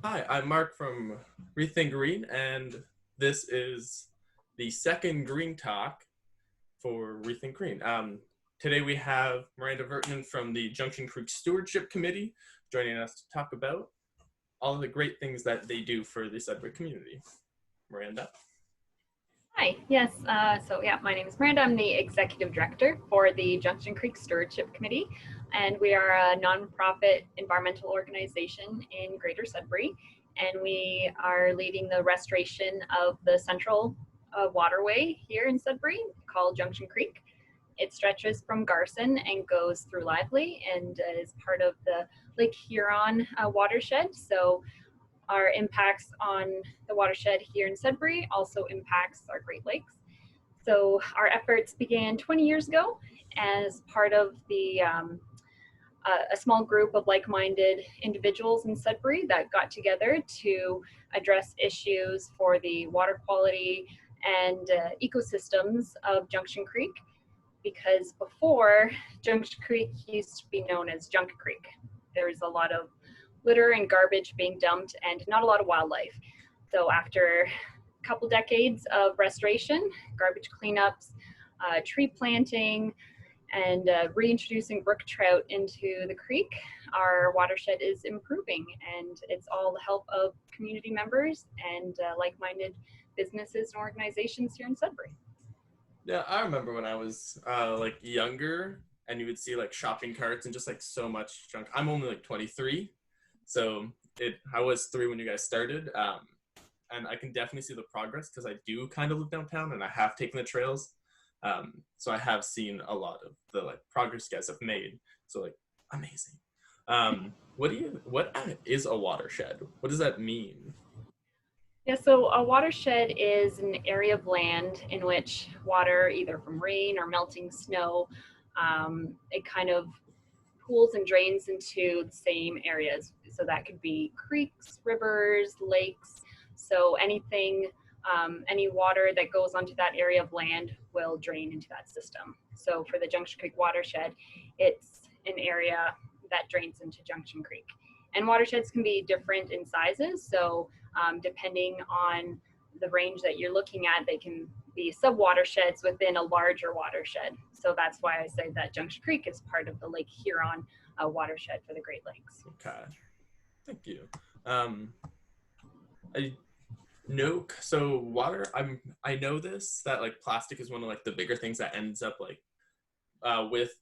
Hi, I'm Mark from reThink Green, and this is the second Green Talk for reThink Green. Today we have Miranda Virtanen from the Junction Creek Stewardship Committee joining us to talk about all of the great things that they do for the Sudbury community. Miranda? Hi, yes. My name is Miranda. I'm the Executive Director for the Junction Creek Stewardship Committee, and we are a nonprofit environmental organization in Greater Sudbury, and we are leading the restoration of the central waterway here in Sudbury called Junction Creek. It stretches from Garson and goes through Lively and is part of the Lake Huron watershed. So our impacts on the watershed here in Sudbury also impacts our Great Lakes. So our efforts began 20 years ago as part of a small group of like-minded individuals in Sudbury that got together to address issues for the water quality and ecosystems of Junction Creek, because before, Junction Creek used to be known as Junk Creek. There's a lot of litter and garbage being dumped and not a lot of wildlife. So after a couple decades of restoration, garbage cleanups, tree planting, and reintroducing brook trout into the creek, our watershed is improving, and it's all the help of community members and like-minded businesses and organizations here in Sudbury. Yeah, I remember when I was younger and you would see like shopping carts and just like so much junk. I'm only like 23, so I was 3 when you guys started, and I can definitely see the progress because I do kind of live downtown and I have taken the trails, so I have seen a lot of the like progress you guys have made. So like amazing. What is a watershed? What does that mean? Yeah, so a watershed is an area of land in which water, either from rain or melting snow, it kind of pools and drains into the same areas. So that could be creeks, rivers, lakes. So any water that goes onto that area of land will drain into that system. So for the Junction Creek watershed, it's an area that drains into Junction Creek. And watersheds can be different in sizes. So depending on the range that you're looking at, they can be sub-watersheds within a larger watershed. So that's why I say that Junction Creek is part of the Lake Huron watershed for the Great Lakes. Okay, thank you. I know, so water. I know this that like plastic is one of like the bigger things that ends up like with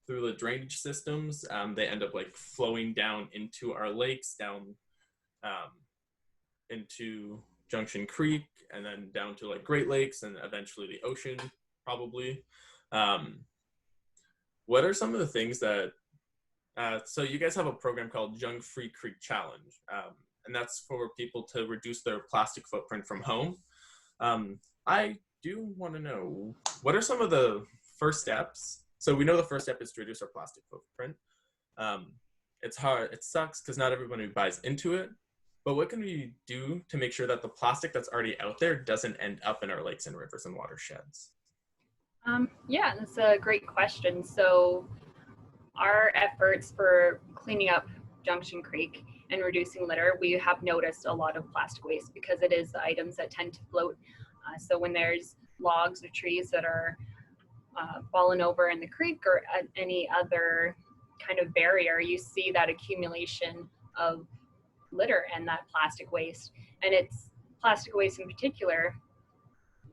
through the drainage systems. They end up like flowing down into our lakes, down um, into Junction Creek, and then down to like Great Lakes, and eventually the ocean, probably. Um, what are some of the things that? So you guys have a program called Junk Free Creek Challenge, and that's for people to reduce their plastic footprint from home. I do want to know, what are some of the first steps? So we know the first step is to reduce our plastic footprint. Um, it's hard. It sucks because not everybody buys into it. But what can we do to make sure that the plastic that's already out there doesn't end up in our lakes and rivers and watersheds? Yeah, that's a great question. So our efforts for cleaning up Junction Creek and reducing litter, we have noticed a lot of plastic waste because it is the items that tend to float. So when there's logs or trees that are fallen over in the creek or any other kind of barrier, you see that accumulation of litter and that plastic waste. And it's plastic waste in particular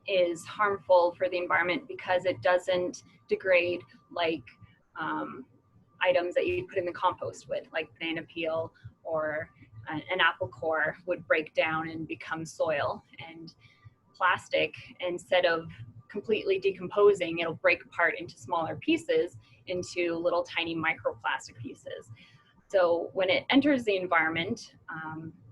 is harmful for the environment because it doesn't degrade like items that you put in the compost would, like banana peel or an apple core would break down and become soil. And plastic, instead of completely decomposing, it'll break apart into smaller pieces, into little tiny microplastic pieces. So when it enters the environment,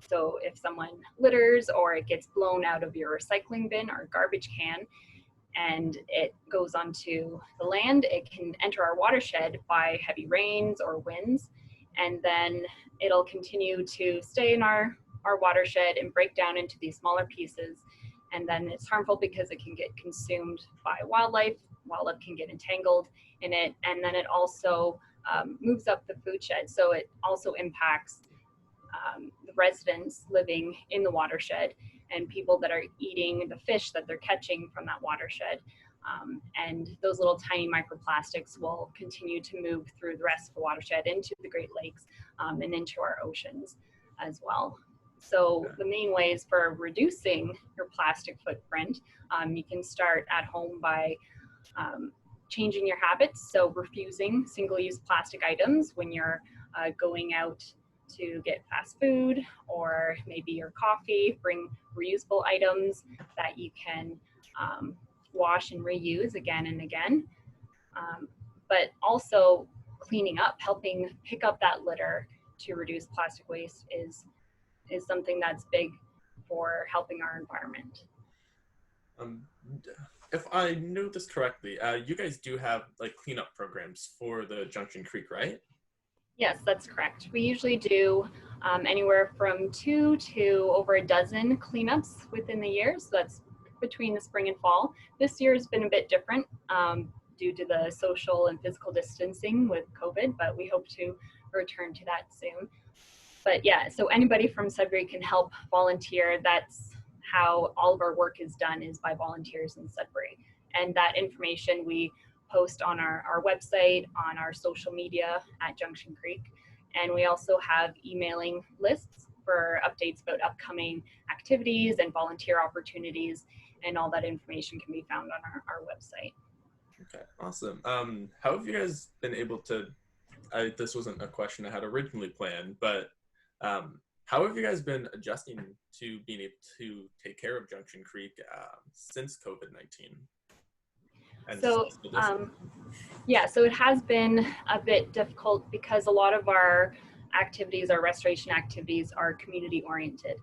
so if someone litters or it gets blown out of your recycling bin or garbage can and it goes onto the land, it can enter our watershed by heavy rains or winds, and then it'll continue to stay in our watershed and break down into these smaller pieces. And then it's harmful because it can get consumed by wildlife. Wildlife can get entangled in it, and then it also moves up the food shed. So it also impacts the residents living in the watershed and people that are eating the fish that they're catching from that watershed. And those little tiny microplastics will continue to move through the rest of the watershed into the Great Lakes and into our oceans as well. So the main ways for reducing your plastic footprint, you can start at home by changing your habits. So refusing single-use plastic items when you're going out to get fast food or maybe your coffee. Bring reusable items that you can wash and reuse again and again. But also cleaning up, helping pick up that litter to reduce plastic waste is something that's big for helping our environment. If I know this correctly, you guys do have like cleanup programs for the Junction Creek, right? Yes, that's correct. We usually do anywhere from 2 to over a dozen cleanups within the year. So that's between the spring and fall. This year has been a bit different due to the social and physical distancing with COVID, but we hope to return to that soon. But yeah, so anybody from Sudbury can help volunteer. That's how all of our work is done, is by volunteers in Sudbury. And that information we post on our website, on our social media at Junction Creek. And we also have emailing lists for updates about upcoming activities and volunteer opportunities, and all that information can be found on our website. Okay, awesome. How have you guys been able to, this wasn't a question I had originally planned, but how have you guys been adjusting to being able to take care of Junction Creek since COVID-19? So yeah, so it has been a bit difficult because a lot of our activities, our restoration activities, are community oriented.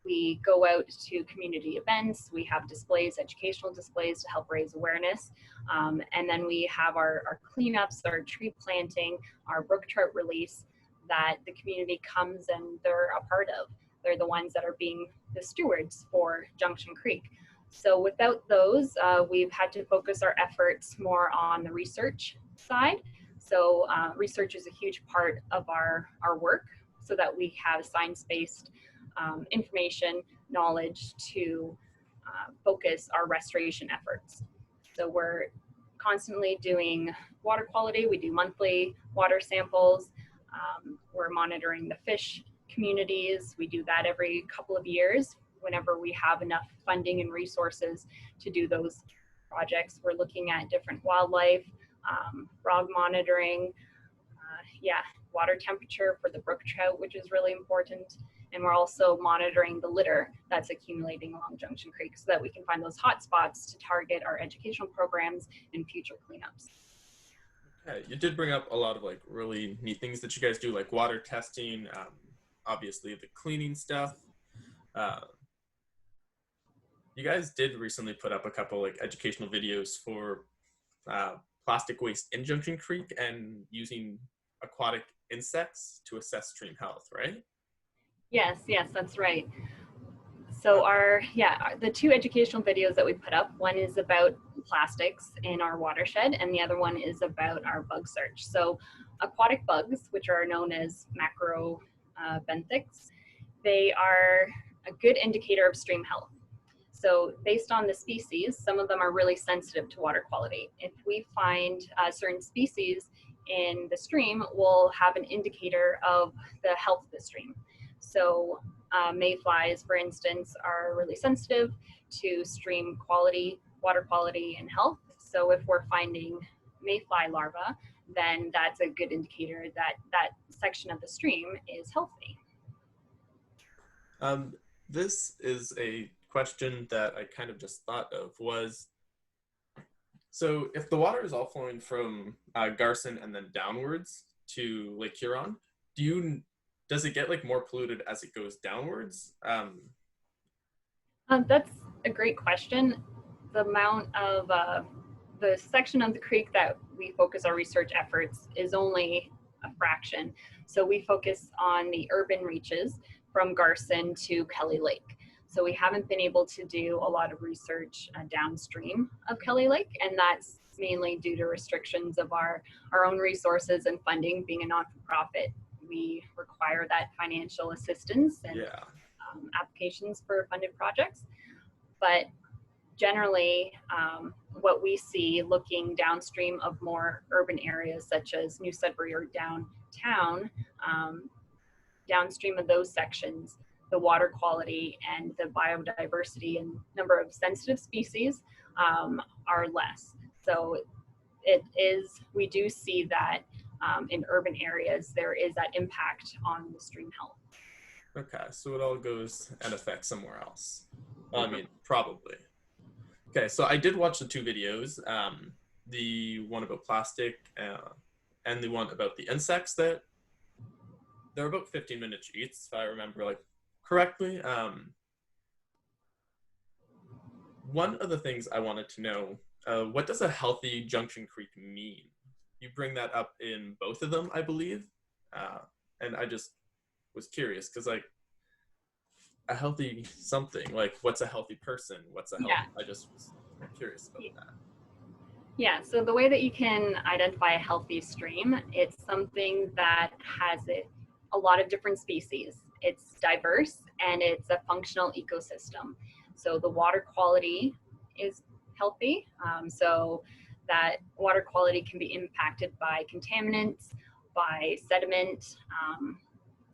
We go out to community events, we have displays, educational displays to help raise awareness, and then we have our cleanups, our tree planting, our brook trout release that the community comes and they're a part of. They're the ones that are being the stewards for Junction Creek. So without those, we've had to focus our efforts more on the research side. So research is a huge part of our work, so that we have science-based information, knowledge to focus our restoration efforts. So we're constantly doing water quality. We do monthly water samples. We're monitoring the fish communities. We do that every couple of years whenever we have enough funding and resources to do those projects. We're looking at different wildlife, frog monitoring, water temperature for the brook trout, which is really important. And we're also monitoring the litter that's accumulating along Junction Creek so that we can find those hot spots to target our educational programs and future cleanups. Okay, you did bring up a lot of like really neat things that you guys do, like water testing, obviously the cleaning stuff. You guys did recently put up a couple like educational videos for plastic waste in Junction Creek and using aquatic insects to assess stream health, right? Yes, that's right. So the two educational videos that we put up, one is about plastics in our watershed and the other one is about our bug search. So aquatic bugs, which are known as macrobenthics, they are a good indicator of stream health. So based on the species, some of them are really sensitive to water quality. If we find certain species in the stream, we'll have an indicator of the health of the stream. So mayflies, for instance, are really sensitive to stream quality, water quality, and health. So if we're finding mayfly larvae, then that's a good indicator that that section of the stream is healthy. This is a question that I kind of just thought of was, so if the water is all flowing from Garson and then downwards to Lake Huron, does it get like more polluted as it goes downwards? That's a great question. The amount of the section of the creek that we focus our research efforts is only a fraction. So we focus on the urban reaches from Garson to Kelly Lake. So we haven't been able to do a lot of research downstream of Kelly Lake, and that's mainly due to restrictions of our own resources and funding, being a not-for-profit we require that financial assistance and Yeah. applications for funded projects. But generally, what we see looking downstream of more urban areas such as New Sudbury or downtown, downstream of those sections, the water quality and the biodiversity and number of sensitive species are less. So we do see that in urban areas, there is that impact on the stream health. Okay, so it all goes and affects somewhere else. Well, I mean, probably. Okay, so I did watch the two videos, the one about plastic and the one about the insects. That they're about 15 minutes each, if I remember like correctly. One of the things I wanted to know, what does a healthy Junction Creek mean? You bring that up in both of them, I believe, and I just was curious because like a healthy something, like what's a healthy person, what's a healthy, I just was curious about that. Yeah, so the way that you can identify a healthy stream, it's something that has a lot of different species. It's diverse and it's a functional ecosystem. So the water quality is healthy. So that water quality can be impacted by contaminants, by sediment,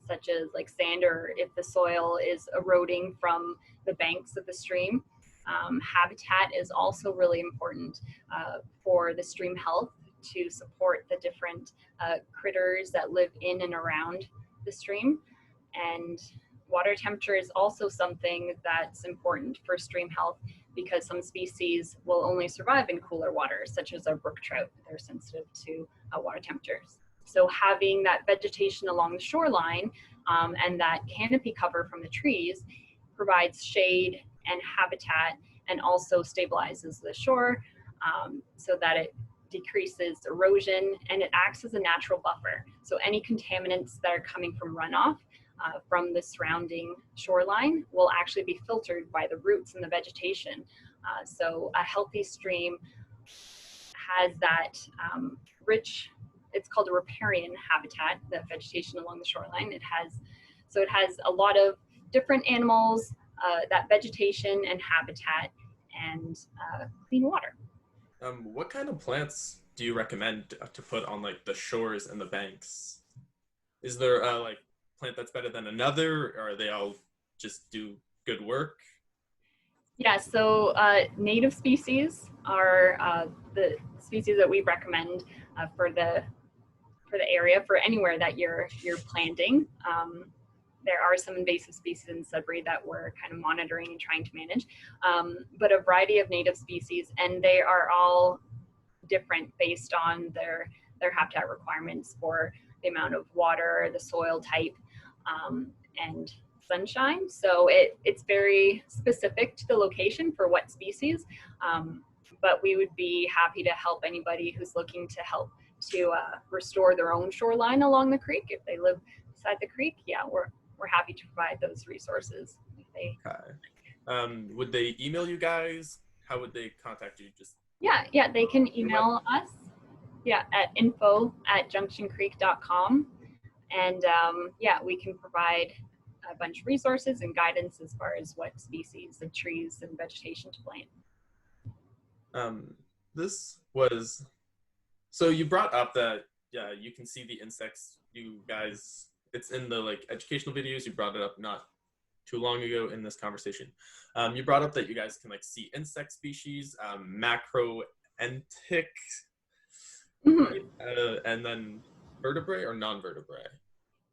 such as like sand, or if the soil is eroding from the banks of the stream. Habitat is also really important for the stream health to support the different critters that live in and around the stream. And water temperature is also something that's important for stream health because some species will only survive in cooler water, such as our brook trout. They're sensitive to water temperatures. So having that vegetation along the shoreline and that canopy cover from the trees provides shade and habitat and also stabilizes the shore so that it decreases erosion and it acts as a natural buffer. So any contaminants that are coming from runoff from the surrounding shoreline will actually be filtered by the roots and the vegetation. So a healthy stream has that rich, it's called a riparian habitat, the vegetation along the shoreline. It has a lot of different animals, that vegetation and habitat, and clean water. What kind of plants do you recommend to put on like the shores and the banks? Is there like plant that's better than another, or are they all just do good work? Yeah, so native species are the species that we recommend for the area, for anywhere that you're planting. There are some invasive species in Sudbury that we're kind of monitoring and trying to manage, but a variety of native species, and they are all different based on their habitat requirements for the amount of water, the soil type, and sunshine. So it's very specific to the location for what species, but we would be happy to help anybody who's looking to help to restore their own shoreline along the creek. If they live beside the creek, yeah, we're happy to provide those resources. Okay. Would they email you guys? How would they contact you? Just yeah, they can email us. Yeah, at info@junctioncreek.com, and yeah, we can provide a bunch of resources and guidance as far as what species of trees and vegetation to plant. This was, so you brought up that you can see the insects. You guys, it's in the like educational videos. You brought it up not too long ago in this conversation. You brought up that you guys can like see insect species, macroentic, right? And then vertebrae or non-vertebrae?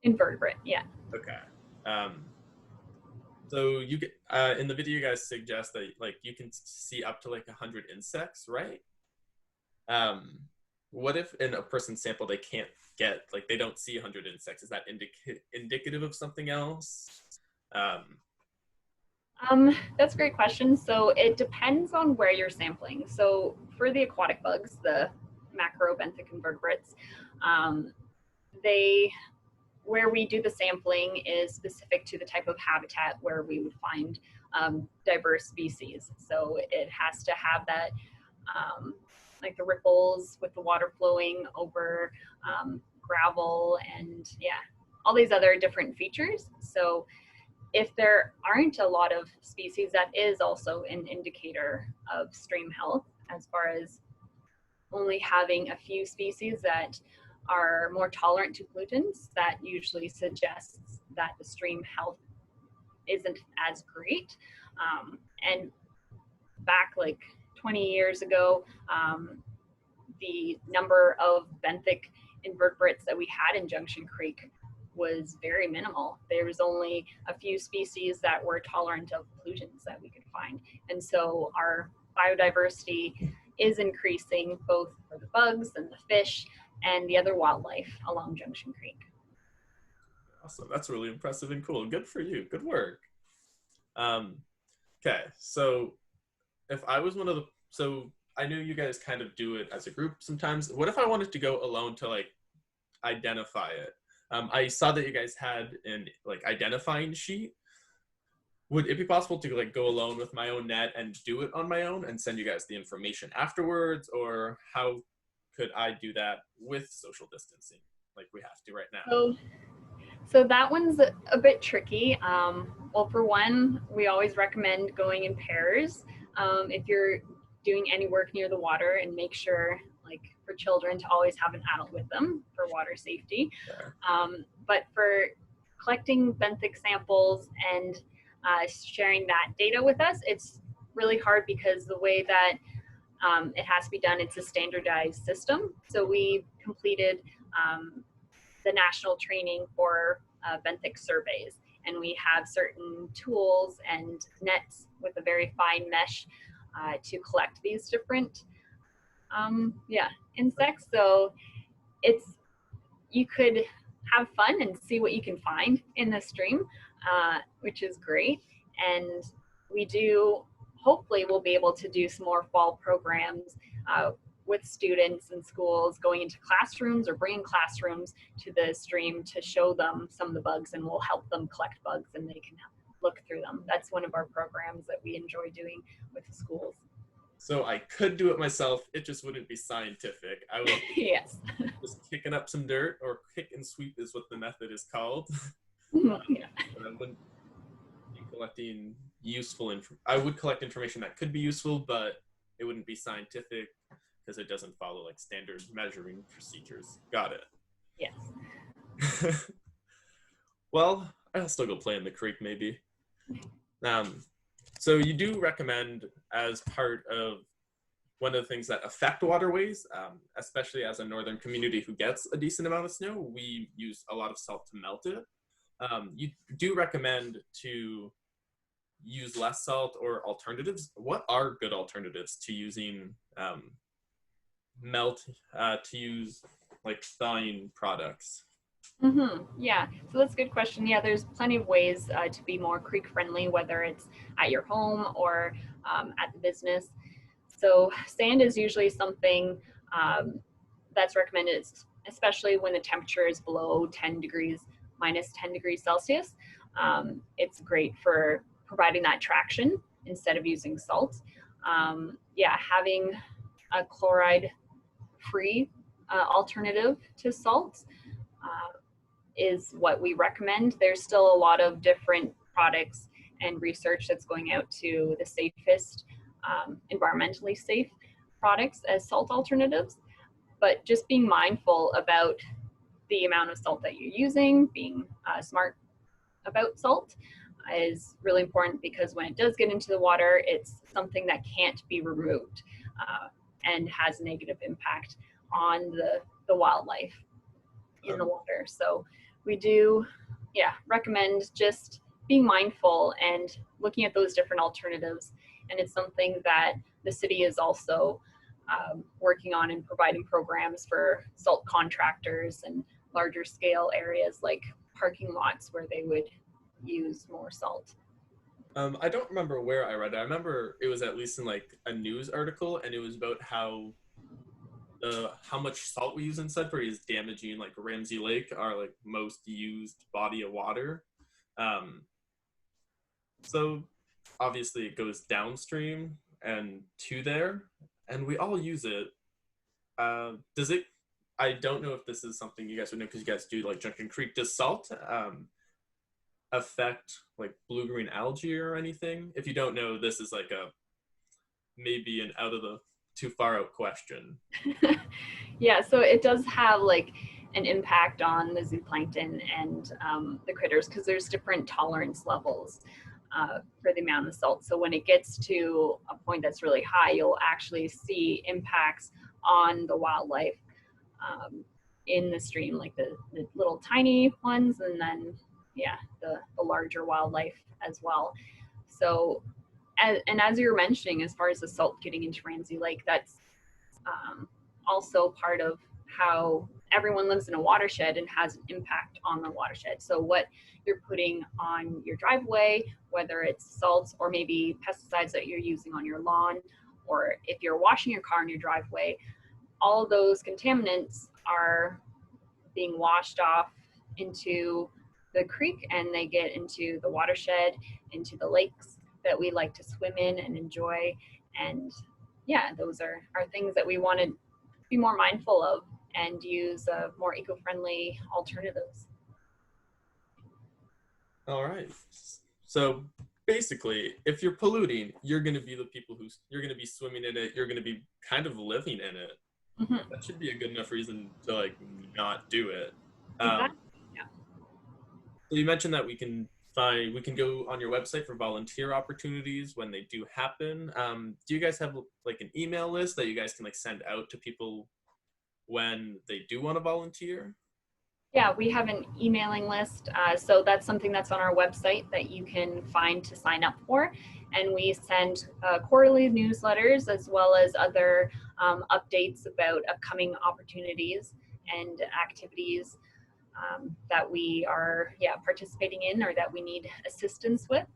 Invertebrate, yeah. Okay. So you get in the video, you guys suggest that like you can see up to like 100 insects, right? What if in a person's sample they can't get, like they don't see 100 insects? Is that indicative of something else? That's a great question. So it depends on where you're sampling. So for the aquatic bugs, the macrobenthic invertebrates, where we do the sampling is specific to the type of habitat where we would find diverse species. So it has to have that, like the ripples with the water flowing over gravel, and yeah, all these other different features. So if there aren't a lot of species, that is also an indicator of stream health, as far as only having a few species that are more tolerant to pollutants. That usually suggests that the stream health isn't as great. And back like 20 years ago, the number of benthic invertebrates that we had in Junction Creek was very minimal. There was only a few species that were tolerant of pollutants that we could find. And so our biodiversity is increasing, both for the bugs and the fish and the other wildlife along Junction Creek. Awesome. That's really impressive and cool. Good for you. Good work. Okay, so if I was one of the, so I know you guys kind of do it as a group sometimes. What if I wanted to go alone to like identify it? I saw that you guys had an like identifying sheet. Would it be possible to like go alone with my own net and do it on my own and send you guys the information afterwards? Or how could I do that with social distancing like we have to right now? So that one's a bit tricky. Well, for one, we always recommend going in pairs if you're doing any work near the water, and make sure, like for children, to always have an adult with them for water safety. Sure. But for collecting benthic samples and sharing that data with us, it's really hard because the way that it has to be done, it's a standardized system. So we completed the national training for benthic surveys, and we have certain tools and nets with a very fine mesh to collect these different insects. So you could have fun and see what you can find in the stream, which is great. And hopefully we'll be able to do some more fall programs with students and schools, going into classrooms or bringing classrooms to the stream to show them some of the bugs, and we'll help them collect bugs and they can look through them. That's one of our programs that we enjoy doing with the schools. So I could do it myself, it just wouldn't be scientific. I would yes. just kicking up some dirt, or kick and sweep is what the method is called. Yeah. I wouldn't be collecting I would collect information that could be useful, but it wouldn't be scientific because it doesn't follow like standard measuring procedures. Got it. Yes. Well, I'll still go play in the creek maybe. So you do recommend, as part of one of the things that affect waterways, especially as a northern community who gets a decent amount of snow, we use a lot of salt to melt it. You do recommend to use less salt or alternatives. What are good alternatives to using melt, to use like thawing products? Yeah, so that's a good question. Yeah, there's plenty of ways to be more creek friendly, whether it's at your home or at the business. So sand is usually something that's recommended, especially when the temperature is below 10 degrees, minus 10 degrees Celsius. It's great for providing that traction instead of using salt. Having a chloride-free alternative to salt is what we recommend. There's still a lot of different products and research that's going out to the safest, environmentally safe products as salt alternatives, but just being mindful about the amount of salt that you're using, being smart about salt is really important, because when it does get into the water, it's something that can't be removed and has a negative impact on the wildlife in the water. So we do recommend just being mindful and looking at those different alternatives. And it's something that the city is also working on and providing programs for salt contractors and larger scale areas like parking lots where they would use more salt. I don't remember where I read it. I remember it was at least in like a news article, and it was about how much salt we use in Sudbury is damaging like Ramsey Lake, our like most used body of water. So obviously it goes downstream and to there, and we all use it. Does it I don't know if this is something you guys would know because you guys do like Junction Creek. Does salt affect like blue-green algae or anything? If you don't know, this is like a maybe an out of the too far out question. Yeah, so it does have like an impact on the zooplankton and the critters because there's different tolerance levels for the amount of salt. So when it gets to a point that's really high, you'll actually see impacts on the wildlife in the stream, like the little tiny ones, and then yeah, the larger wildlife as well. So, and as you were mentioning, as far as the salt getting into Ramsey Lake, that's also part of how everyone lives in a watershed and has an impact on the watershed. So what you're putting on your driveway, whether it's salts or maybe pesticides that you're using on your lawn, or if you're washing your car in your driveway, all of those contaminants are being washed off into the creek and they get into the watershed, into the lakes that we like to swim in and enjoy. And yeah, those are things that we want to be more mindful of and use more eco-friendly alternatives. All right. So basically, if you're polluting, you're going to be the people you're going to be swimming in it. You're going to be kind of living in it. Mm-hmm. That should be a good enough reason to like not do it. Exactly. Yeah. So you mentioned that we can go on your website for volunteer opportunities when they do happen. Do you guys have like an email list that you guys can like send out to people when they do want to volunteer? Yeah, we have an emailing list. So that's something that's on our website that you can find to sign up for. And we send quarterly newsletters as well as other updates about upcoming opportunities and activities that we are participating in or that we need assistance with.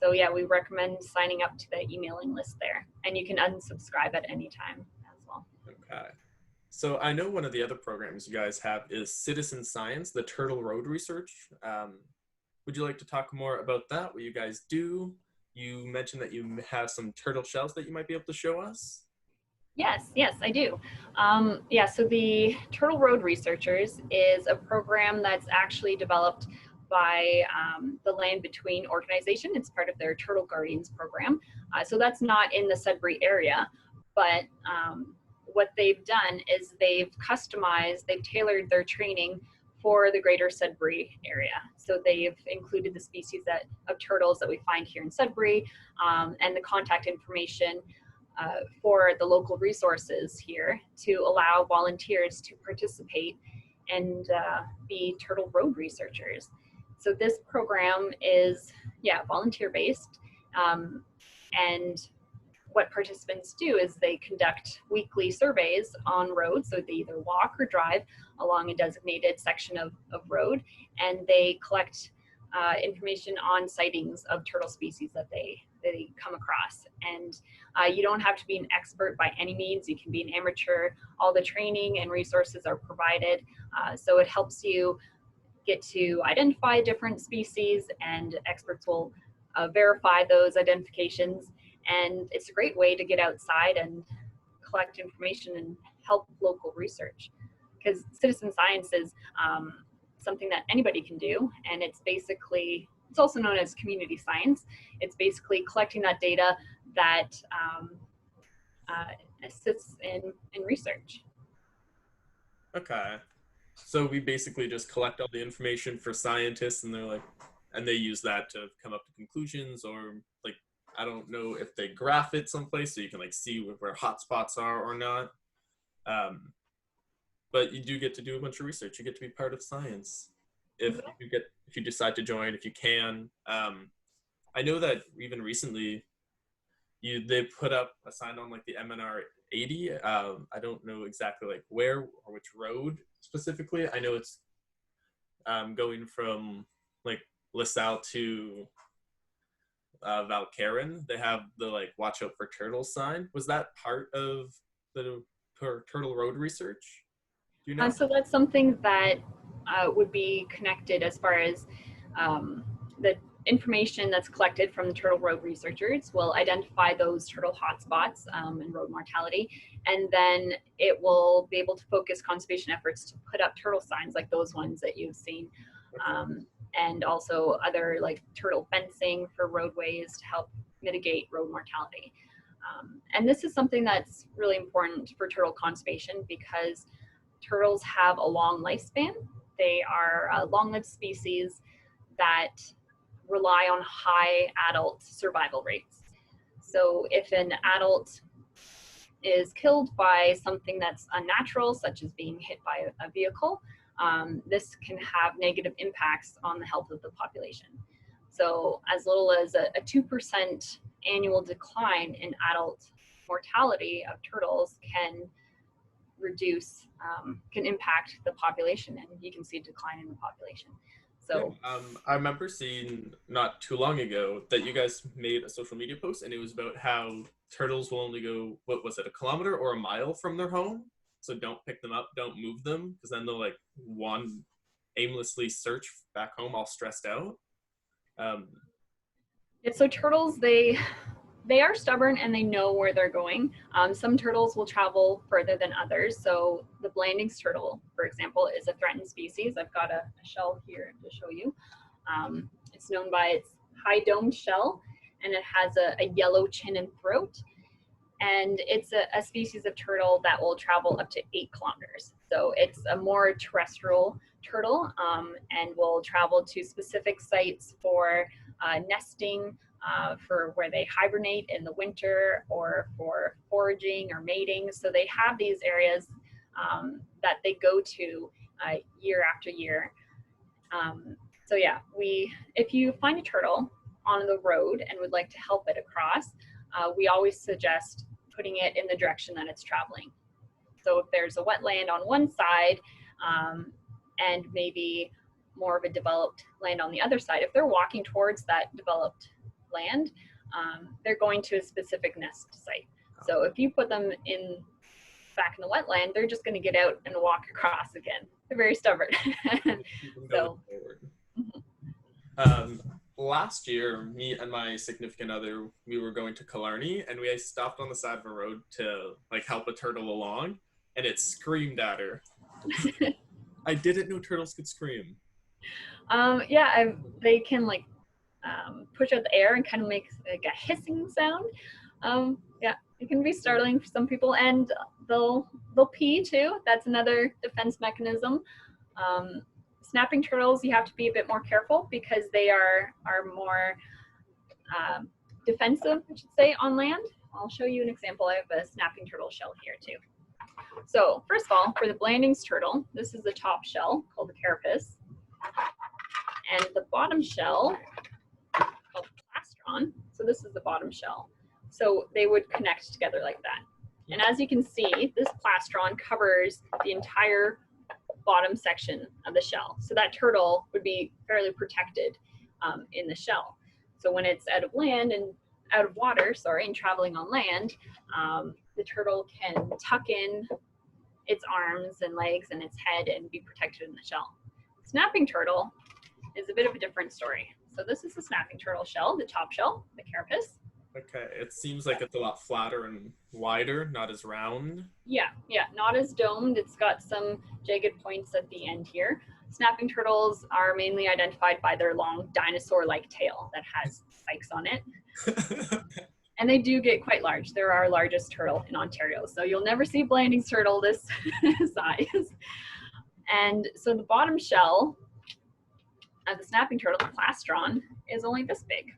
So yeah, we recommend signing up to the emailing list there. And you can unsubscribe at any time as well. Okay. So I know one of the other programs you guys have is Citizen Science, the Turtle Road Research. Would you like to talk more about that, what you guys do? You mentioned that you have some turtle shells that you might be able to show us. Yes, I do. So the Turtle Road Researchers is a program that's actually developed by the Land Between organization. It's part of their Turtle Guardians program. So that's not in the Sudbury area, but what they've done is they've tailored their training for the greater Sudbury area. So they've included the species of turtles that we find here in Sudbury and the contact information for the local resources here to allow volunteers to participate and be turtle road researchers. So this program is, volunteer-based. And what participants do is they conduct weekly surveys on roads. So they either walk or drive along a designated section of road, and they collect information on sightings of turtle species that they come across. And you don't have to be an expert by any means. You can be an amateur. All the training and resources are provided. So it helps you get to identify different species, and experts will verify those identifications. And it's a great way to get outside and collect information and help local research, because citizen science is something that anybody can do, and it's also known as community science. It's basically collecting that data that assists in research. Okay. So we basically just collect all the information for scientists, and they use that to come up to conclusions, or like, I don't know if they graph it someplace so you can like see where hotspots are or not. But you do get to do a bunch of research. You get to be part of science if you decide to join, if you can. I know that even recently they put up a sign on like the MNR 80. I don't know exactly like where or which road specifically. I know it's going from like LaSalle to Valcarin. They have the like watch out for turtles sign. Was that part of the turtle road research? Do you know? So that's something that would be connected as far as the information that's collected from the turtle road researchers will identify those turtle hotspots and road mortality, and then it will be able to focus conservation efforts to put up turtle signs like those ones that you've seen, and also other like turtle fencing for roadways to help mitigate road mortality. And this is something that's really important for turtle conservation because turtles have a long lifespan. They are a long-lived species that rely on high adult survival rates. So if an adult is killed by something that's unnatural, such as being hit by a vehicle, this can have negative impacts on the health of the population. So as little as a 2% annual decline in adult mortality of turtles can impact the population, and you can see a decline in the population. So I remember seeing not too long ago that you guys made a social media post, and it was about how turtles will only go, what was it, a kilometer or a mile from their home? So don't pick them up, don't move them, because then they'll like aimlessly search back home all stressed out. So turtles, they are stubborn and they know where they're going. Some turtles will travel further than others. So the Blanding's turtle, for example, is a threatened species. I've got a shell here to show you. It's known by its high domed shell, and it has a yellow chin and throat. And it's a species of turtle that will travel up to 8 kilometers. So it's a more terrestrial turtle, and will travel to specific sites for nesting, for where they hibernate in the winter, or for foraging or mating. So they have these areas that they go to year after year. So yeah, if you find a turtle on the road and would like to help it across, we always suggest putting it in the direction that it's traveling. So if there's a wetland on one side, and maybe more of a developed land on the other side, if they're walking towards that developed land, they're going to a specific nest site. So if you put them back in the wetland, they're just going to get out and walk across again. They're very stubborn. So, last year, me and my significant other, we were going to Killarney, and we stopped on the side of a road to like help a turtle along, and it screamed at her. I didn't know turtles could scream. Yeah, they can like push out the air and kind of make like a hissing sound. Yeah, it can be startling for some people, and they'll pee too. That's another defense mechanism. Snapping turtles, you have to be a bit more careful because they are more defensive, I should say, on land. I'll show you an example. I have a snapping turtle shell here too. So first of all, for the Blanding's turtle, this is the top shell called the carapace, and the bottom shell called the plastron. So this is the bottom shell. So they would connect together like that. And as you can see, this plastron covers the entire bottom section of the shell. So that turtle would be fairly protected in the shell. So when it's out of water, and traveling on land, the turtle can tuck in its arms and legs and its head and be protected in the shell. Snapping turtle is a bit of a different story. So this is the snapping turtle shell, the top shell, the carapace. Okay, it seems like it's a lot flatter and wider, not as round. Yeah, not as domed. It's got some jagged points at the end here. Snapping turtles are mainly identified by their long dinosaur-like tail that has spikes on it. And they do get quite large. They're our largest turtle in Ontario. So you'll never see Blanding's turtle this size. And so the bottom shell of the snapping turtle, the plastron, is only this big.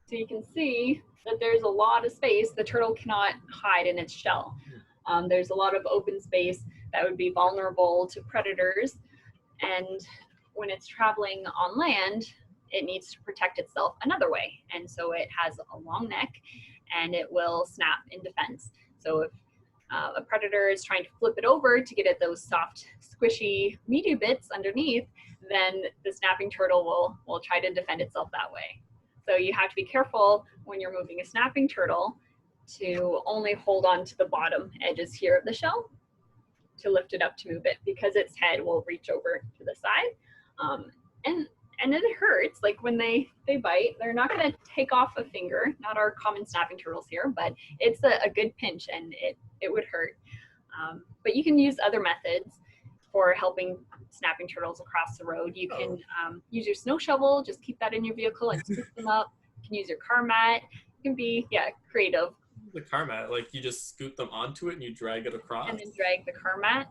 So you can see that there's a lot of space. The turtle cannot hide in its shell. There's a lot of open space that would be vulnerable to predators. And when it's traveling on land, it needs to protect itself another way. And so it has a long neck and it will snap in defense. So if a predator is trying to flip it over to get at those soft, squishy, meaty bits underneath, then the snapping turtle will try to defend itself that way. So you have to be careful when you're moving a snapping turtle to only hold on to the bottom edges here of the shell to lift it up to move it, because its head will reach over to the side. And and it hurts. Like when they bite, they're not going to take off a finger, not our common snapping turtles here, but it's a good pinch, and it would hurt. But you can use other methods for helping snapping turtles across the road. You can use your snow shovel, just keep that in your vehicle and scoop them up. You can use your car mat. You can be, creative. The car mat, like you just scoot them onto it and you drag it across? And then drag the car mat.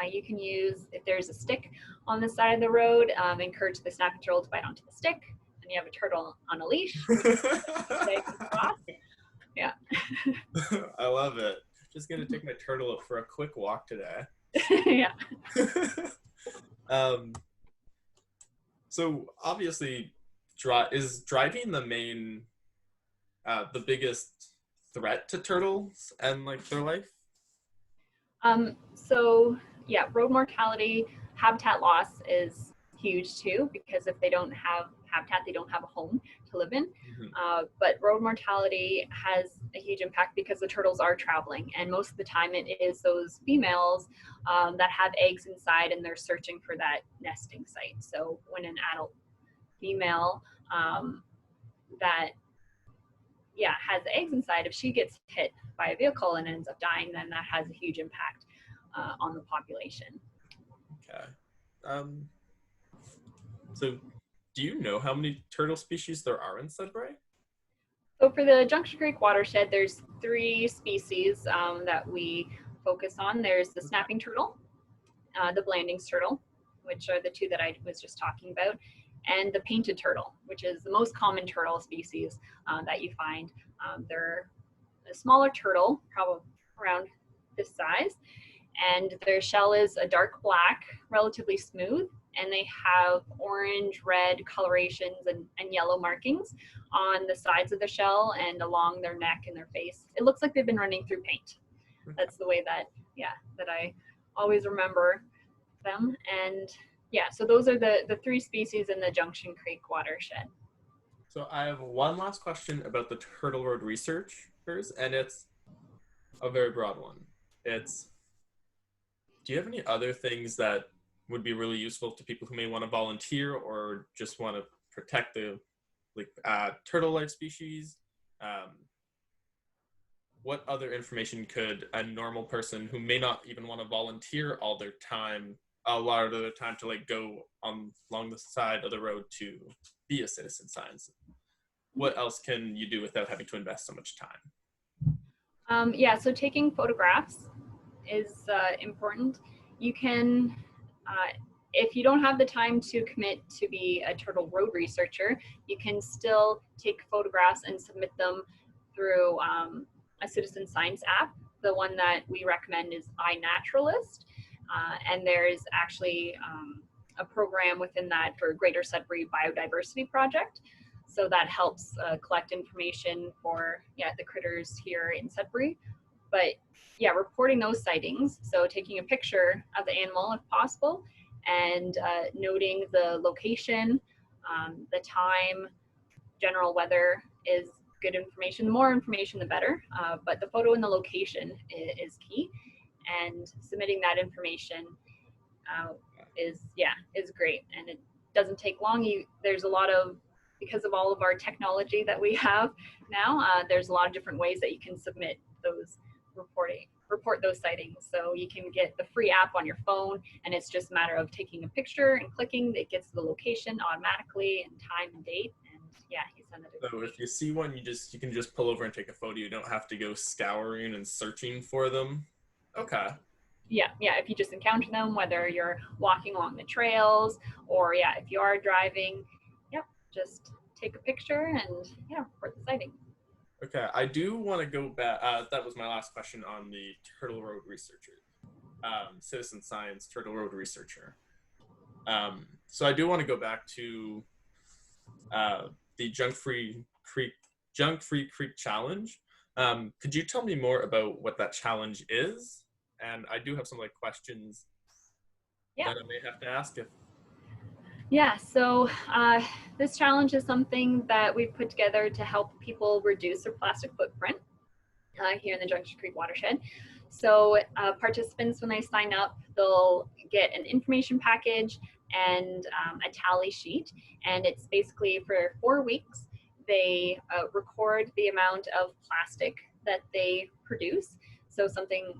You can use, if there's a stick on the side of the road, encourage the snapping turtle to bite onto the stick. And you have a turtle on a leash. Yeah. I love it. Just gonna take my turtle for a quick walk today. Yeah. So obviously, is driving the biggest threat to turtles and like their life? So yeah, road mortality, habitat loss is huge too, because if they don't have habitat, they don't have a home to live in. But road mortality has a huge impact because the turtles are traveling, and most of the time it is those females that have eggs inside and they're searching for that nesting site. So when an adult female that has eggs inside, if she gets hit by a vehicle and ends up dying, then that has a huge impact on the population. Okay. So do you know how many turtle species there are in Sudbury? So for the Junction Creek watershed, there's 3 species that we focus on. There's the snapping turtle, the Blandings turtle, which are the 2 that I was just talking about, and the painted turtle, which is the most common turtle species that you find. They're a smaller turtle, probably around this size, and their shell is a dark black, relatively smooth, and they have orange, red colorations and yellow markings on the sides of the shell and along their neck and their face. It looks like they've been running through paint. That's the way that I always remember them. And so those are the 3 species in the Junction Creek watershed. So I have one last question about the Turtle Road researchers, and it's a very broad one. Do you have any other things that would be really useful to people who may want to volunteer or just want to protect the turtle life species? What other information could a normal person who may not even want to volunteer a lot of their time to go along the side of the road to be a citizen science? What else can you do without having to invest so much time? So taking photographs is important. You can, if you don't have the time to commit to be a turtle road researcher, you can still take photographs and submit them through a citizen science app. The one that we recommend is iNaturalist, and there's actually a program within that for Greater Sudbury Biodiversity Project. So that helps collect information for the critters here in Sudbury. But reporting those sightings, so taking a picture of the animal if possible, and noting the location, the time, general weather is good information. The more information, the better. But the photo and the location is key, and submitting that information is great, and it doesn't take long. There's a lot of, because of all of our technology that we have now, there's a lot of different ways that you can submit those report those sightings. So you can get the free app on your phone, and it's just a matter of taking a picture and clicking. It gets the location automatically and time and date, and you send it. So if you see one, you can just pull over and take a photo. You don't have to go scouring and searching for them. Okay. If you just encounter them, whether you're walking along the trails or if you are driving, just take a picture and report the sighting. Okay, I do want to go back. That was my last question on the Turtle Road researcher, citizen science Turtle Road researcher. So I do want to go back to the Junk Free Creek Challenge. Could you tell me more about what that challenge is? And I do have some questions that I may have to ask if. So this challenge is something that we've put together to help people reduce their plastic footprint here in the Junction Creek watershed. So participants, when they sign up, they'll get an information package and a tally sheet. And it's basically for 4 weeks. They record the amount of plastic that they produce. So something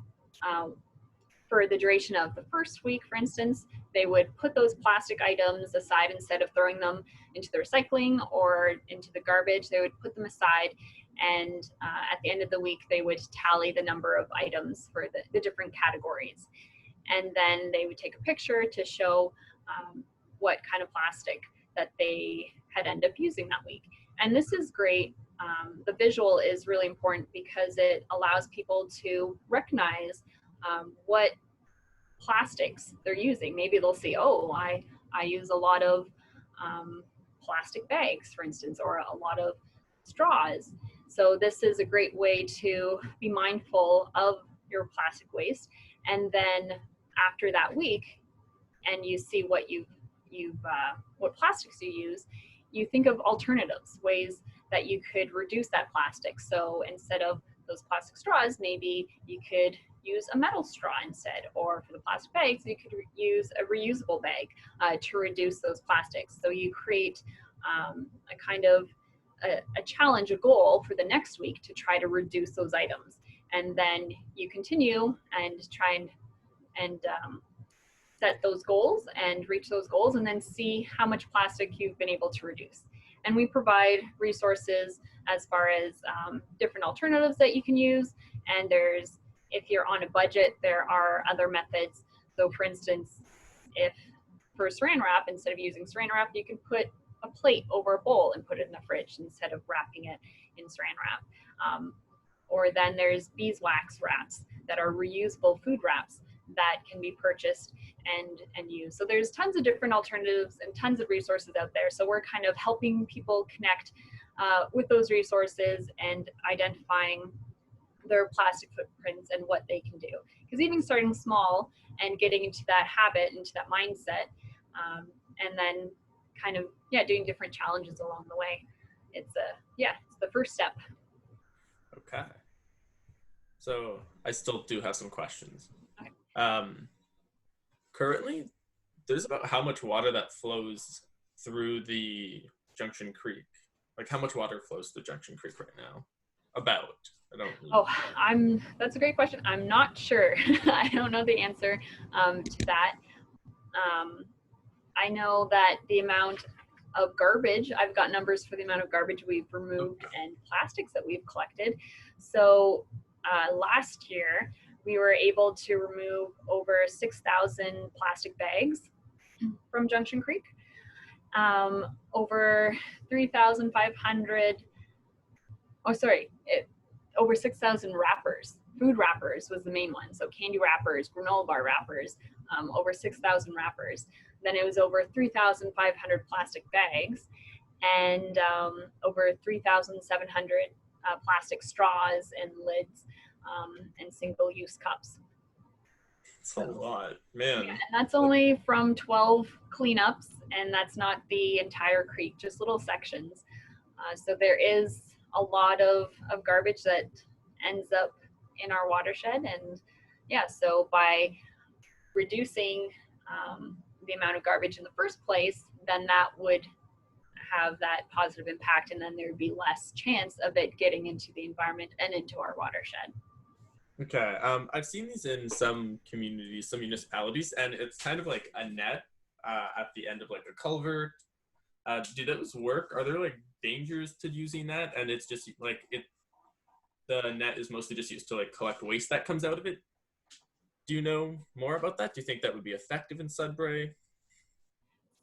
for the duration of the first week, for instance, they would put those plastic items aside instead of throwing them into the recycling or into the garbage. They would put them aside, and at the end of the week, they would tally the number of items for the different categories. And then they would take a picture to show what kind of plastic that they had ended up using that week. And this is great. The visual is really important because it allows people to recognize what plastics they're using. Maybe they'll see, oh, I use a lot of plastic bags, for instance, or a lot of straws. So this is a great way to be mindful of your plastic waste. And then after that week, and you see what what plastics you use, you think of alternatives, ways that you could reduce that plastic. So instead of those plastic straws, maybe you could use a metal straw instead, or for the plastic bags, you could use a reusable bag to reduce those plastics. So you create a kind of a challenge, a goal for the next week to try to reduce those items. And then you continue and try and set those goals and reach those goals, and then see how much plastic you've been able to reduce. And we provide resources as far as different alternatives that you can use. And there's, if you're on a budget, there are other methods. So for instance, if for saran wrap, instead of using saran wrap, you can put a plate over a bowl and put it in the fridge instead of wrapping it in saran wrap. Or then there's beeswax wraps that are reusable food wraps that can be purchased and used. So there's tons of different alternatives and tons of resources out there. So we're kind of helping people connect with those resources and identifying their plastic footprints and what they can do. Because even starting small and getting into that habit, into that mindset, and then kind of, doing different challenges along the way. It's the first step. Okay. So I still do have some questions. Okay. Currently, there's about how much water that flows through the Junction Creek. Like, how much water flows through Junction Creek right now? About. I don't know. Oh, that's a great question. I'm not sure. I don't know the answer to that. I know that the amount of garbage, I've got numbers for the amount of garbage we've removed and plastics that we've collected. So last year, we were able to remove over 6,000 plastic bags from Junction Creek. Over 3,500, over 6,000 wrappers. Food wrappers was the main one. So candy wrappers, granola bar wrappers, over 6,000 wrappers. Then it was over 3,500 plastic bags and over 3,700 plastic straws and lids and single-use cups. It's a lot, man. Yeah, and that's only from 12 cleanups, and that's not the entire creek, just little sections. So there is a lot of garbage that ends up in our watershed, and so by reducing the amount of garbage in the first place, then that would have that positive impact, and then there would be less chance of it getting into the environment and into our watershed. Okay, I've seen these in some communities, some municipalities, and it's kind of like a net at the end of like a culvert. Do those work? Are there like dangers to using that? And it's just like the net is mostly just used to like collect waste that comes out of it. Do you know more about that? Do you think that would be effective in Sudbury?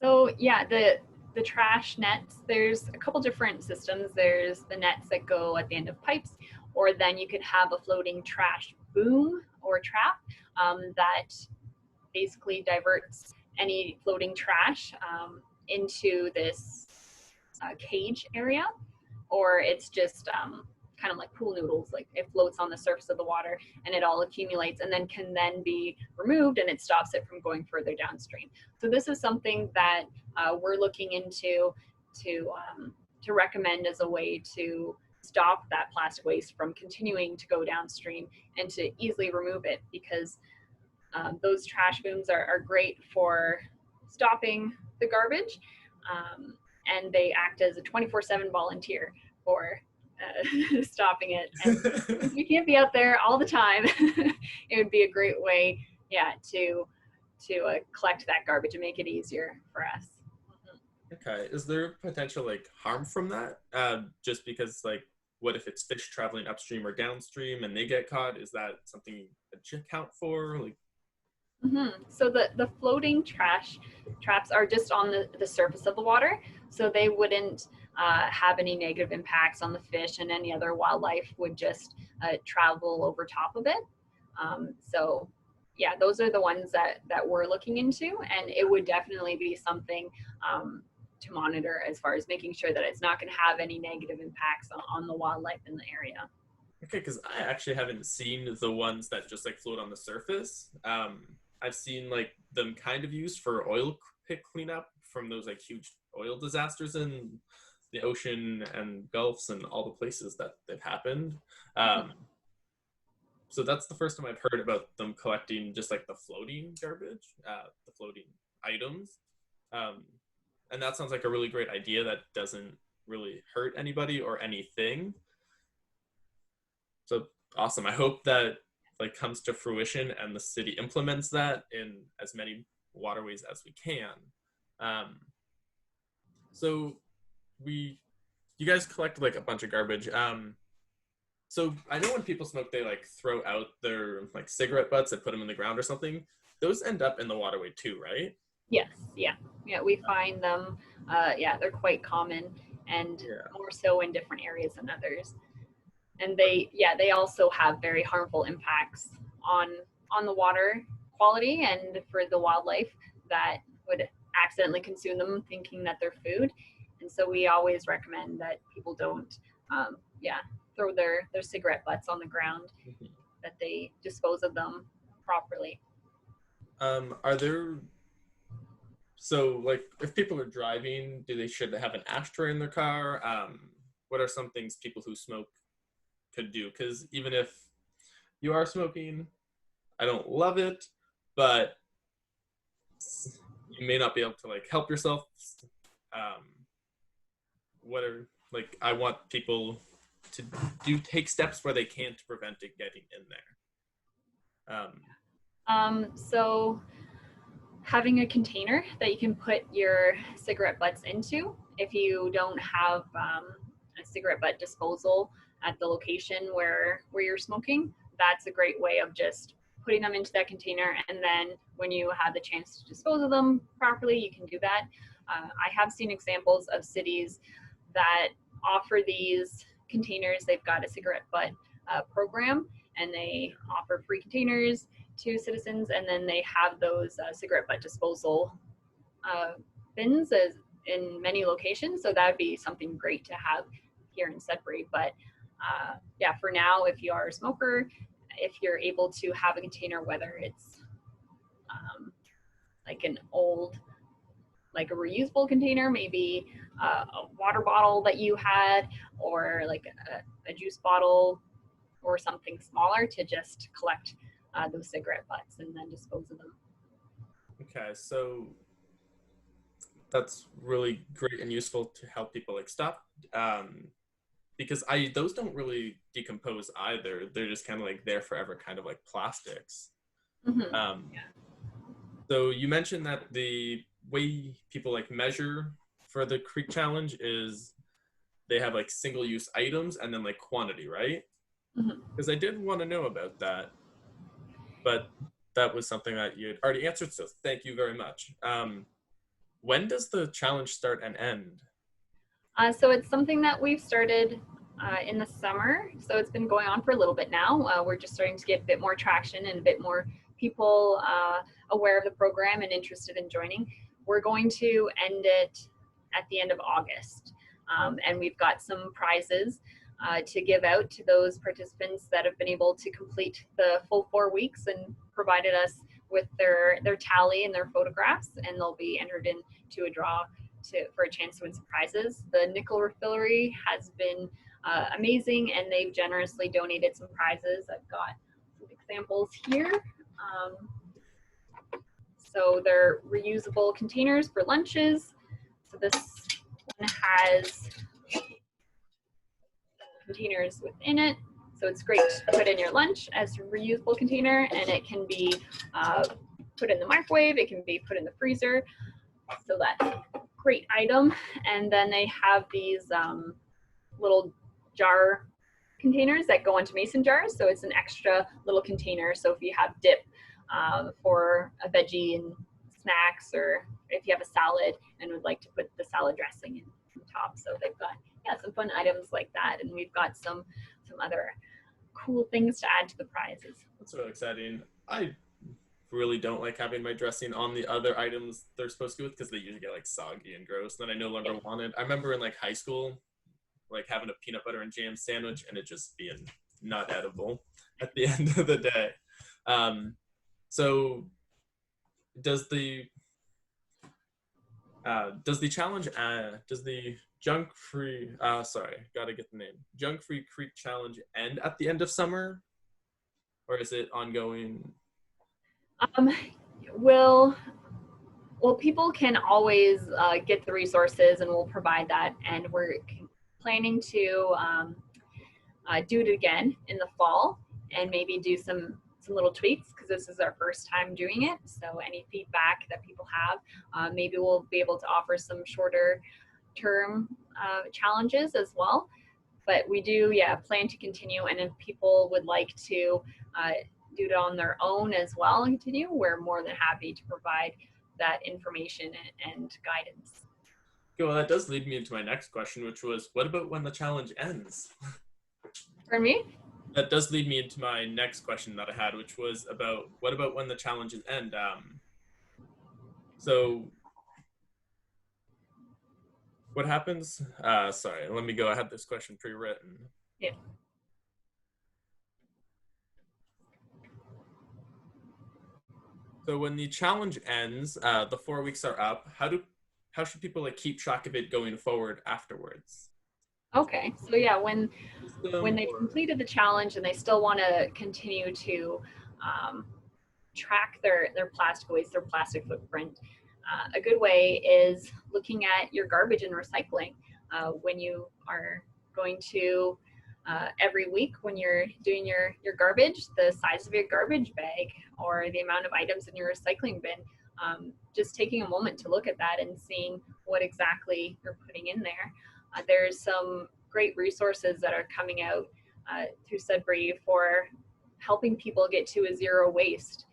So the trash nets, there's a couple different systems. There's the nets that go at the end of pipes, or then you could have a floating trash boom or trap that basically diverts any floating trash into this cage area, or it's just kind of like pool noodles, like it floats on the surface of the water and it all accumulates and then can then be removed, and it stops it from going further downstream. So this is something that we're looking into to recommend as a way to stop that plastic waste from continuing to go downstream and to easily remove it, because those trash booms are great for stopping the garbage, and they act as a 24/7 volunteer for stopping it. And since we can't be out there all the time, it would be a great way, yeah, to collect that garbage and make it easier for us. Okay, is there potential like harm from that? Just because like, what if it's fish traveling upstream or downstream and they get caught? Is that something that you account for? Like, So the floating traps are just on the surface of the water, so they wouldn't have any negative impacts on the fish, and any other wildlife would just travel over top of it. So yeah, those are the ones that we're looking into, and it would definitely be something to monitor as far as making sure that it's not going to have any negative impacts on the wildlife in the area. okay, because I actually haven't seen the ones that just like float on the surface. I've seen like them kind of used for oil pit cleanup from those like huge oil disasters in the ocean and gulfs and all the places that they've happened. So that's the first time I've heard about them collecting just like the floating garbage, the floating items. And that sounds like a really great idea that doesn't really hurt anybody or anything. So awesome. I hope that like comes to fruition and the city implements that in as many waterways as we can. So you guys collect like a bunch of garbage. So I know when people smoke, they like throw out their like cigarette butts and put them in the ground or something. Those end up in the waterway too, right? Yes, yeah, we find them. Yeah, they're quite common, and more so in different areas than others. And they also have very harmful impacts on the water quality and for the wildlife that would accidentally consume them thinking that they're food. And so we always recommend that people don't throw their cigarette butts on the ground, that they dispose of them properly. Are there, so like if people are driving, should they have an ashtray in their car? What are some things people who smoke could do? Because even if you are smoking, I don't love it, but you may not be able to like help yourself. Like I want people to take steps where they can to prevent it getting in there. So having a container that you can put your cigarette butts into, if you don't have a cigarette butt disposal at the location where you're smoking, that's a great way of just putting them into that container, and then when you have the chance to dispose of them properly, you can do that. I have seen examples of cities that offer these containers. They've got a cigarette butt program, and they offer free containers to citizens, and then they have those cigarette butt disposal bins in many locations. So that would be something great to have here in Sudbury. But yeah, for now, if you are a smoker, if you're able to have a container, whether it's like an old, like a reusable container, maybe a water bottle that you had, or like a juice bottle or something smaller, to just collect those cigarette butts and then dispose of them. Okay, so that's really great and useful to help people like stop, because those don't really decompose either. They're just kind of like there forever, kind of like plastics. So you mentioned that the way people like measure for the Creek Challenge is they have like single-use items and then like quantity, right? Because I did want to know about that, but that was something that you had already answered, so thank you very much. When does the challenge start and end? So it's something that we've started in the summer, so it's been going on for a little bit now. We're just starting to get a bit more traction and a bit more people aware of the program and interested in joining. We're going to end it at the end of August, and we've got some prizes to give out to those participants that have been able to complete the full 4 weeks and provided us with their tally and their photographs, and they'll be entered into a draw for a chance to win some prizes. The nickel refillery has been amazing, and they've generously donated some prizes. I've got some examples here. So they're reusable containers for lunches. So this one has containers within it. So it's great to put in your lunch as a reusable container, and it can be put in the microwave, it can be put in the freezer. So that's a great item. And then they have these little jar containers that go into mason jars. So it's an extra little container. So if you have dip for a veggie and snacks, or if you have a salad and would like to put the salad dressing in on top. So they've got some fun items like that. And we've got some other cool things to add to the prizes. That's really exciting. I really don't like having my dressing on the other items they're supposed to go with, because they usually get like soggy and gross, and then I no longer want it. I remember in like high school, like having a peanut butter and jam sandwich and it just being not edible at the end of the day. So does the challenge, does the Junk Free, gotta get the name, Junk Free Creek Challenge end at the end of summer? Or is it ongoing? Well, people can always get the resources, and we'll provide that. And we're planning to do it again in the fall, and maybe do some little tweaks, because this is our first time doing it. So any feedback that people have, maybe we'll be able to offer some shorter term challenges as well. But we do, plan to continue. And if people would like to do it on their own as well and continue, we're more than happy to provide that information and guidance. Okay, well, that does lead me into my next question, which was, what about when the challenge ends? For me? That does lead me into my next question that I had, which was about, what about when the challenges end? So what happens? Sorry, let me go. I had this question pre-written. Yeah. So when the challenge ends, the 4 weeks are up. How should people like keep track of it going forward afterwards? Okay, so when they've completed the challenge and they still want to continue to track their plastic waste, their plastic footprint, a good way is looking at your garbage and recycling. When you are going to every week, when you're doing your garbage, the size of your garbage bag or the amount of items in your recycling bin, just taking a moment to look at that and seeing what exactly you're putting in there. There's some great resources that are coming out through Sudbury for helping people get to a zero waste.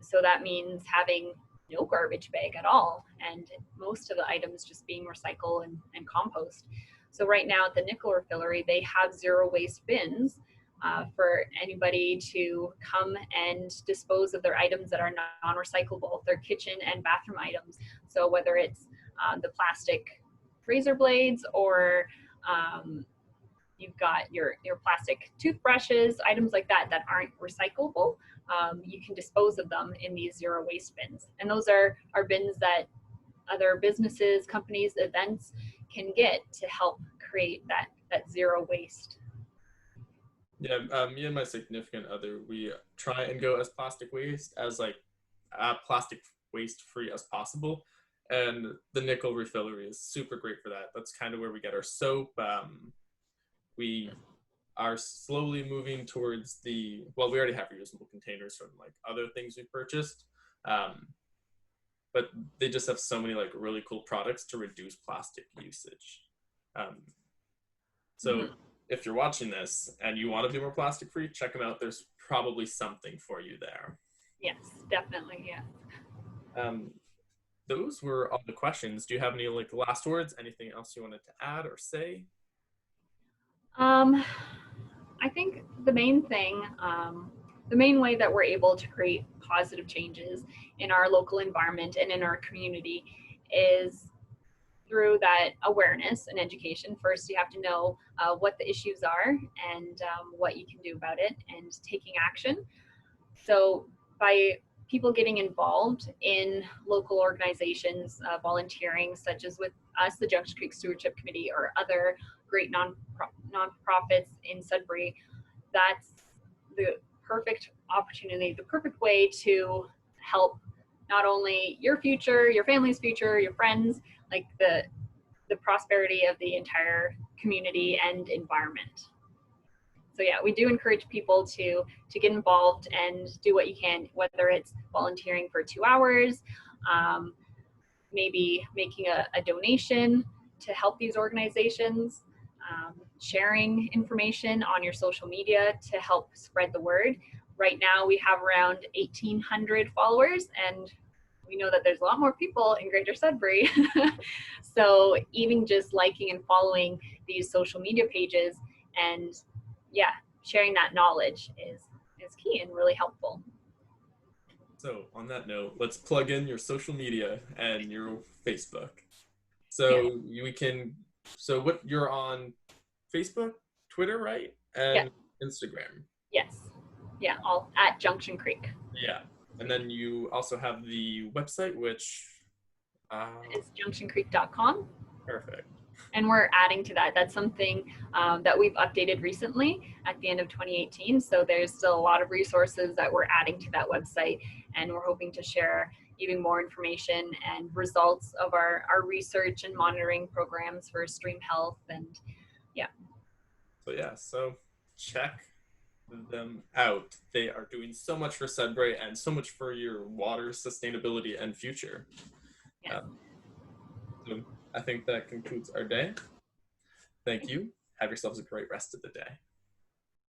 So that means having no garbage bag at all, and most of the items just being recycle and compost. So right now at the nickel refillery, they have zero waste bins for anybody to come and dispose of their items that are non-recyclable, their kitchen and bathroom items. So whether it's the plastic razor blades, or you've got your plastic toothbrushes, items like that aren't recyclable, you can dispose of them in these zero waste bins. And those are bins that other businesses, companies, events can get to help create that zero waste. Yeah, me and my significant other, we try and go as plastic waste as plastic waste free as possible. And the nickel refillery is super great for that. That's kind of where we get our soap. We are slowly moving towards we already have reusable containers from like other things we purchased. But they just have so many like really cool products to reduce plastic usage. So if you're watching this and you want to be more plastic free, check them out. There's probably something for you there. Yes, definitely, yeah. Those were all the questions. Do you have any like last words? Anything else you wanted to add or say? I think the main thing, the main way that we're able to create positive changes in our local environment and in our community is through that awareness and education. First, you have to know what the issues are and what you can do about it, and taking action. So by people getting involved in local organizations, volunteering, such as with us, the Junction Creek Stewardship Committee, or other great nonprofits in Sudbury, that's the perfect opportunity, the perfect way to help not only your future, your family's future, your friends, like the prosperity of the entire community and environment. So yeah, we do encourage people to get involved and do what you can, whether it's volunteering for 2 hours, maybe making a donation to help these organizations, sharing information on your social media to help spread the word. Right now we have around 1,800 followers, and we know that there's a lot more people in Greater Sudbury. So even just liking and following these social media pages and yeah, sharing that knowledge is key and really helpful. So on that note, let's plug in your social media and your Facebook. Yeah. So we can, so what you're on Facebook, Twitter, right? Yeah. And Instagram. Yes. Yeah, all at Junction Creek. Yeah. And then you also have the website, which It's junctioncreek.com. perfect. And we're adding to that. That's something that we've updated recently at the end of 2018. So there's still a lot of resources that we're adding to that website. And we're hoping to share even more information and results of our research and monitoring programs for stream health. And yeah. So yeah, so check them out. They are doing so much for Sudbury and so much for your water sustainability and future. Yes. So I think that concludes our day. Thank you. Have yourselves a great rest of the day.